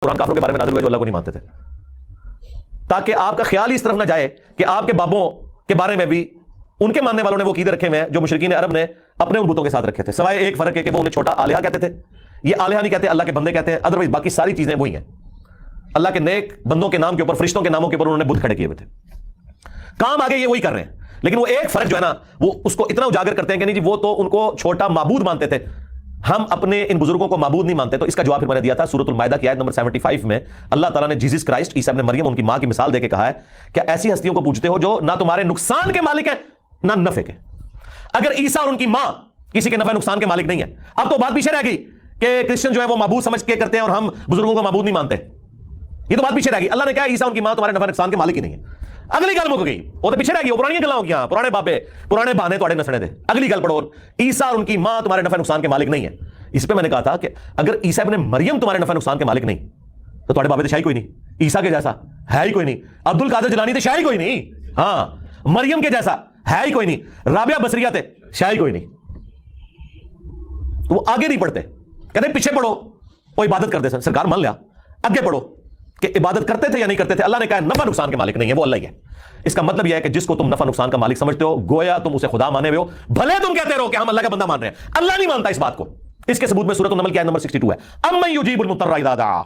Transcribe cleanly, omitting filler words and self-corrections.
قرآن کافروں کے بارے میں نازل ہوا جو اللہ کو نہیں مانتے تھے، تاکہ آپ کا خیال ہی اس طرف نہ جائے کہ آپ کے بابوں کے بارے میں بھی ان کے ماننے والوں نے وہ عقیدے رکھے ہوئے ہیں جو مشرکین عرب نے اپنے ان بتوں کے ساتھ رکھے تھے، سوائے ایک فرق ہے کہ وہ انہیں چھوٹا آلیہ کہتے تھے، یہ آلیہ نہیں کہتے، اللہ کے بندے کہتے ہیں، ادروائز باقی ساری چیزیں وہی ہیں، اللہ کے نیک بندوں کے نام کے اوپر، فرشتوں کے ناموں کے اوپر انہوں نے بت کھڑے کیے ہوئے تھے، کام آگے یہ وہی کر رہے ہیں، لیکن وہ ایک فرق جو ہے نا وہ اس کو اتنا اجاگر کرتے ہیں کہ نہیں جی وہ تو ان کو چھوٹا معبود مانتے تھے، ہم اپنے ان بزرگوں کو معبود نہیں مانتے۔ تو اس کا جواب پھر میں نے دیا تھا سورۃ المائدہ کی آیت نمبر 75 میں، اللہ تعالیٰ نے جیسس کرائسٹ عیسیٰ ابن مریم ان کی ماں کی مثال دے کے کہا ہے کہ ایسی ہستیوں کو پوجتے ہو جو نہ تمہارے نقصان کے مالک ہیں نہ نفع کے۔ اگر عیسیٰ اور ان کی ماں کسی کے نفع نقصان کے مالک نہیں ہے، اب تو بات پیچھے رہ گئی کہ کرسچن جو ہے وہ معبود سمجھ کے کرتے ہیں اور ہم بزرگوں کو معبود نہیں مانتے، یہ تو بات پیچھے رہ گئی۔ اللہ نے کہا عیسیٰ ان کی ماں تمہارے نفع نقصان کے مالک ہی نہیں ہے، اگلی گل مک گئی، وہ تو پیچھے رہ گئی، وہ پرانی گلاں ہو گیا، پرانے بابے پرانے بہانے تواڈے نسنے دے۔ اگلی گل پڑھو، عیسیٰ اور ان کی ماں تمہارے نفع نقصان کے مالک نہیں ہے۔ اس پہ میں نے کہا تھا کہ اگر عیسیٰ ابن مریم تمہارے نفع نقصان کے مالک نہیں تو تواڈے بابے تو شاہی کوئی نہیں، عیسیٰ کے جیسا ہے ہی کوئی نہیں، عبد القادر جیلانی تے شاہی کوئی نہیں، ہاں مریم کے جیسا ہے ہی کوئی نہیں، رابعہ بصریہ تے شاہی کوئی نہیں۔ وہ آگے نہیں پڑھتے، کہتے پیچھے پڑھو، وہ عبادت کرتے تھے، سرکار مان لیا، آگے پڑھو کہ عبادت کرتے تھے یا نہیں کرتے تھے۔ اللہ نے کہا نفع نقصان کے مالک نہیں ہے، وہ اللہ ہی ہے۔ اس کا مطلب یہ ہے کہ جس کو تم نفع نقصان کا مالک سمجھتے ہو گویا تم اسے خدا مانے ہوئے ہو، بھلے تم کہتے رہو کہ ہم اللہ کا بندہ مان رہے ہیں، اللہ نہیں مانتا اس بات کو۔ اس کے ثبوت میں سورۃ النمل کی آیت نمبر 62 ہے، امن یجیب المضطر اذا دعا،